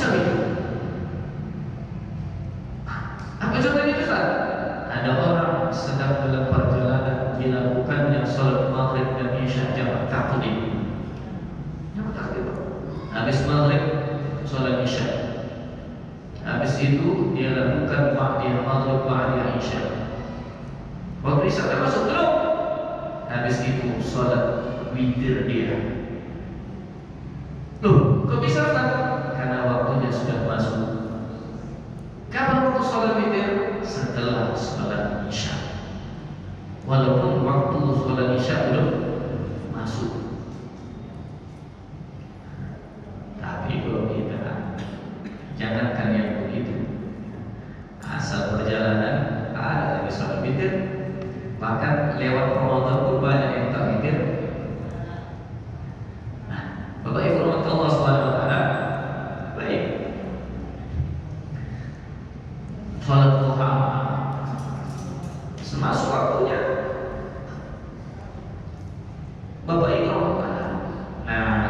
semacam itu. Apa contohnya Ustaz? Ada orang sedang dalam perjalanan dilakukannya sholat maghrib dan isya jamak takdim. Jamak takdim. Habis maghrib sholat isya. Habis itu dia lakukan ba'diyah maghrib ba'diyah isya. Waktu isya termasuk belum? Habis itu sholat witir dia. Loh, kok bisa Ustaz? Karena waktunya sudah masuk. Kapan waktu sholat witir? Setelah sholat isya. Walaupun waktu sholat isya belum masuk. Tapi kalau kita jangankan yang begitu, asal perjalanan ada lagi sholat witir, bahkan lewat Ramadan pun banyak yang tak witir. Nah, Bapak Ibu Allah Subhanahu wa taala, baik. Sholat duha semasuk waktunya. Bapak Ibu Allah taala. Nah,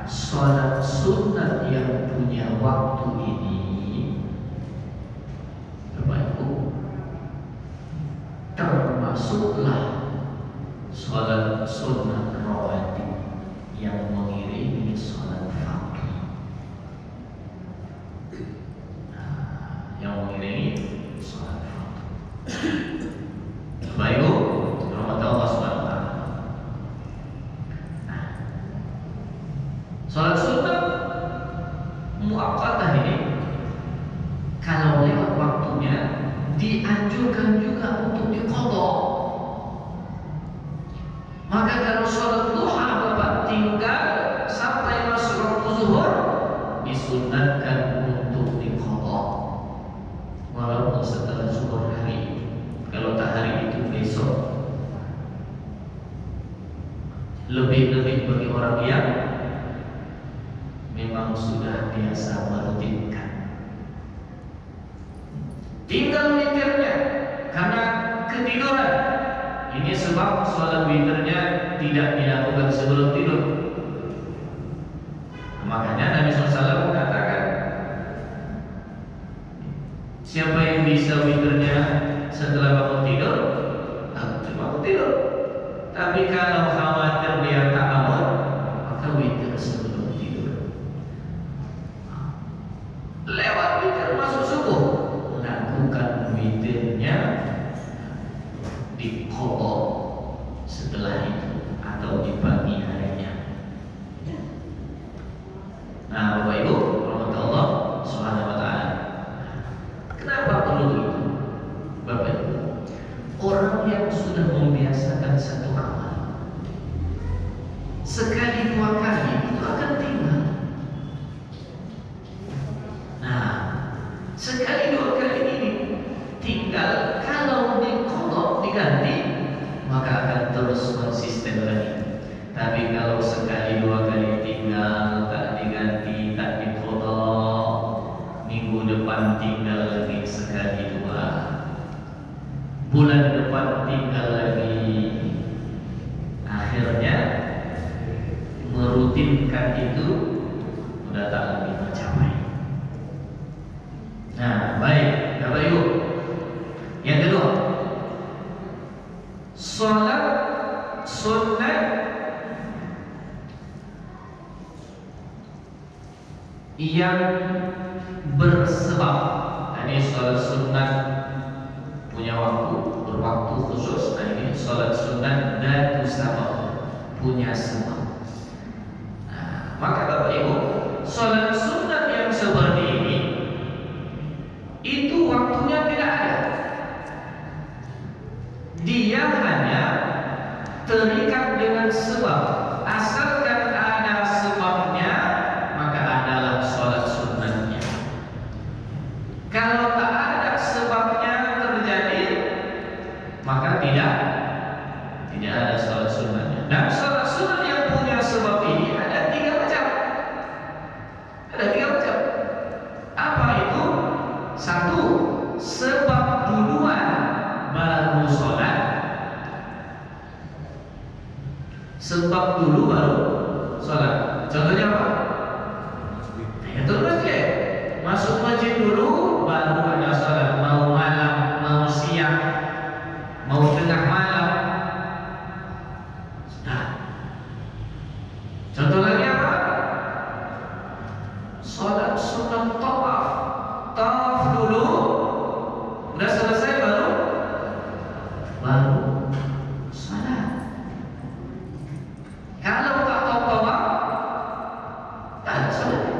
sholat sunat yang punya waktu ini, Bapak Ibu, termasuklah sholat sunat rawatib yang mengiringi sholat fardu. Yang mengiringi sholat fardu. Bapak Ibu, rahmat Allah Subhanahu wa taala. Nah, sholat sunat muakkatah ini kalau lewat waktunya dianjurkan juga untuk diqadha. Maka kalau sholat duha Bapak tinggal sampai masuk waktu zuhur, disunatkan untuk diqadha. Walaupun setelah zuhur hari, kalau tak hari itu besok. Lebih-lebih bagi orang yang memang sudah biasa merutinkan. Tinggal witirnya karena ketiduran. Ini sebab sholat witirnya tidak dilakukan sebelum tidur. Makanya Nabi SAW mengatakan, siapa yang bisa witirnya setelah bangun tidur, bangun tidur. Tapi kalau khawatir dia tak bangun, maka witir sebelum tidur. Lewat witir masuk subuh, lakukan witirnya di qadha setelah itu atau di pagi harinya. Nah, Bapak Ibu, rahmatullah subhanahu wa ta'ala. Kenapa perlu itu? Bapak Ibu, orang yang sudah membiasakan satu amal, sekali dua kali itu akan tinggal. Nah, sekali dua kali ini tinggal, kalau diqadha diganti, maka akan terus konsisten lagi. Tapi kalau sekali dua kali tinggal, tak diganti, tak diqadha, minggu depan tinggal lagi sekali dua, bulan depan tinggal lagi, akhirnya merutinkan itu sudah tak lagi tercapai. Nah, baik, Bapak Ibu. Yang kedua, sholat sunat yang bersebab. Ini sholat sunat punya waktu, berwaktu khusus. Nah, ini sholat sunat dan sabab, punya sebab. Nah, maka Bapak Ibu, sholat sunat yang seperti ini itu waktunya tidak ada. Dia hanya terikat dengan sebab. Asalkan ada sebabnya, maka adalah sholat sunnahnya. Kalau tak ada sebabnya terjadi, maka tidak ada sholat sunnahnya. Dan sholat sunnah yang punya sebab ini ada tiga macam. Ada tiga macam. masjid dulu, baru ada sholat. Mau malam, mau siang, mau tengah malam. Nah, contoh lagi apa? Sholat sunat tawaf. Tawaf dulu, udah selesai baru sholat. Kalau tak tahu tawaf, tak ada sholat.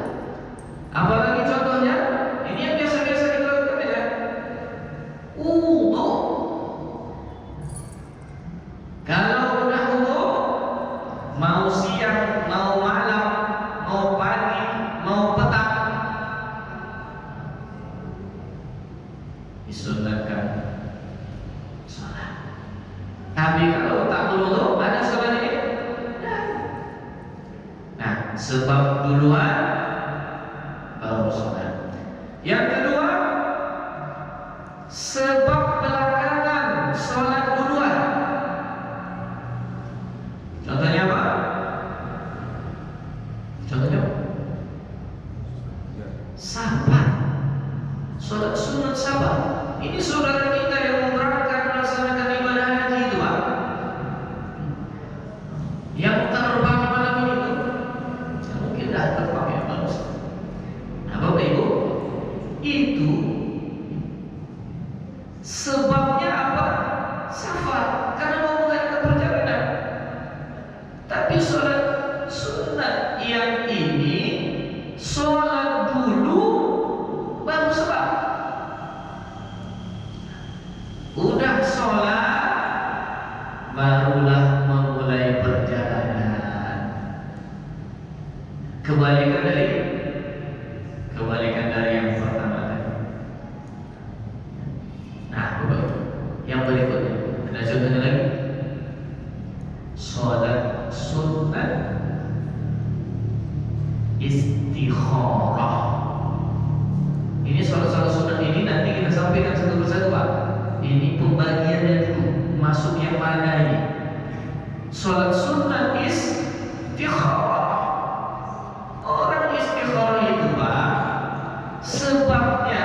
Apalagi contohnya, ini yang biasa-biasa kita lakukan ya. Wudu. Kalau udah wudu, mau siang, mau malam, mau pagi, mau petang, disunatkan sholat. Tapi kalau tak wudu, ada sholat ini? Nah, sebab duluan baru sholat. Yang kedua, sebab belakangan sholat duluan. Contohnya apa? Contohnya apa? Sabar. Sholat sunat sabar. Ini saudara kita yang mau berangkat melaksanakan ibadah haji itu, Pak. Yang terbang malam ini tuh, mungkin dah terbang ya bagus. Nah, Bapak Ibu, itu sebabnya apa? Safar, karena mau mengadakan perjalanan. Tapi sholat sunat yang ini, sholat dulu baru sebab. Udah sholat, barulah memulai perjalanan. Kebalikan dari yang pertama tadi. Nah, Bapak Ibu, yang berikutnya ada contohnya lagi. Sholat sunat istikharah. Ini sholat sunat ini nanti kita sampaikan satu persatu, Pak. Ini pembagiannya dulu, masuk yang mana ini? Sholat sunat istikharah. Orang istikharah itu, Pak, sebabnya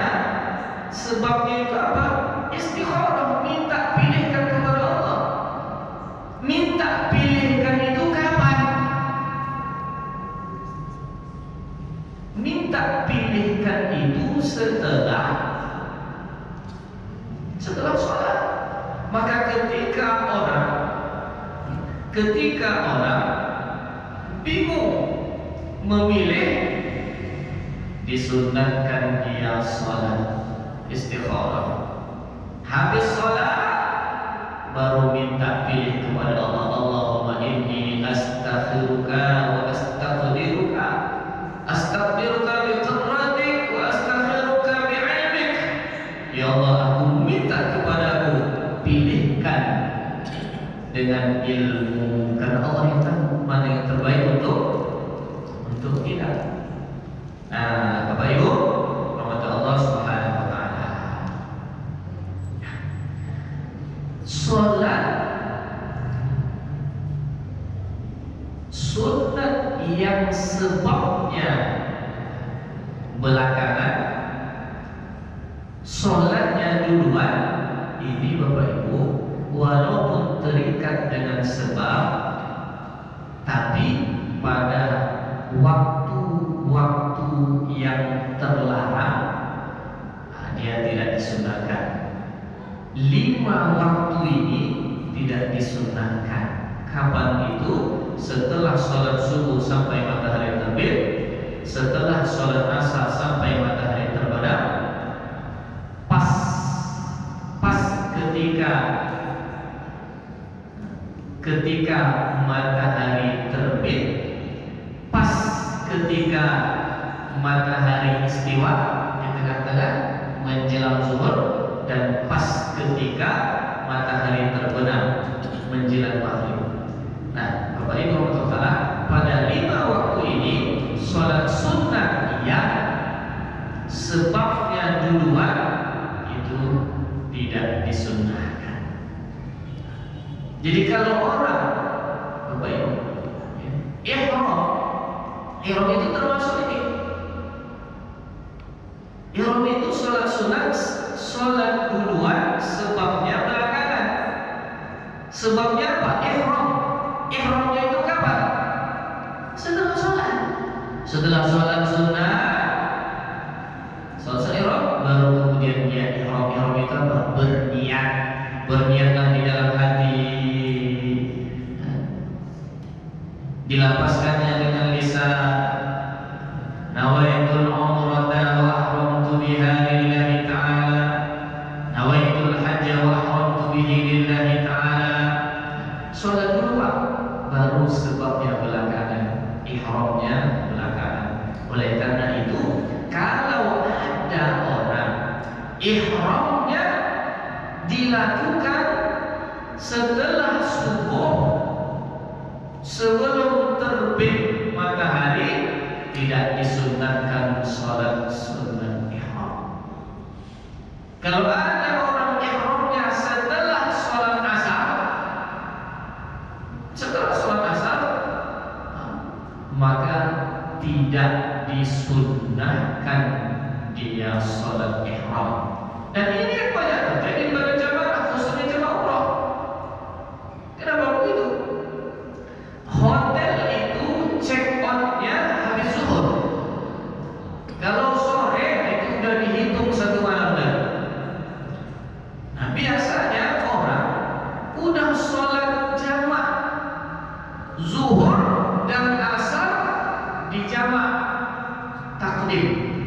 itu apa? Istikharah, minta pilihkan kepada Allah. Minta pilihkan itu kapan? Minta pilihkan itu setelah sholat. Maka ketika orang bingung memilih, disunatkan dia sholat istikharah. Habis sholat baru minta pilih kepada Allah. Allahumma inni astaghfiruka wa astaghfiruka, astaghfiruka bi qudratik wa astaghfiruka bi ilmik. Ya Allah, aku minta kepadamu, pilihkan dengan ilmu, karena Allah yang tahu mana yang terbaik untuk kita. Nah, Bapak Ibu, rahmat Allah Subhanahu wa taala. Salat sunat yang sebabnya belakangan, salatnya duluan. Ini Bapak Ibu, walaupun terikat dengan sebab, tapi pada waktu-waktu yang terlarang, dia tidak disunahkan. 5 waktu ini tidak disunahkan. Kapan itu? Setelah sholat subuh sampai matahari terbit, setelah sholat asar sampai matahari terbenam, pas ketika matahari terbit, pas ketika matahari istiwa di tengah-tengah menjelang zuhur, dan pas ketika matahari terbenam menjelang maghrib. Nah, Bapak Ibu Rahmatullah, pada 5 waktu ini sholat sunnah yang sebabnya duluan itu tidak disunnahkan. Jadi kalau orang, Bapak Ibu, ihram itu termasuk ini. Ihram itu sholat sunat, sholat duluan, sebabnya belakangan. Sebabnya apa? Ihram. Ihramnya itu kapan? Setelah sholat. Setelah sholat sunat, selesai ihram, baru kemudian dia ihram. Ihram itu apa? Berniat. Berniatlah di dalam hati. Dilapaskannya dengan lisan. Nawaitul umrata wa ahramtu biha lillahi ta'ala. Nawaitul hajja wa ahramtu bihi lillahi ta'ala. Sholat dulu Pak, baru sebabnya belakangan, ihramnya belakangan. Oleh karena itu, kalau ada orang ihramnya dilakukan setelah subuh, sebelum terbit matahari, tidak disunatkan sholat sunat ihram. Kalau ada orang ihramnya setelah sholat asar, maka tidak disunahkan dia sholat ihram. Dan ini yang banyak terjadi pada jamaah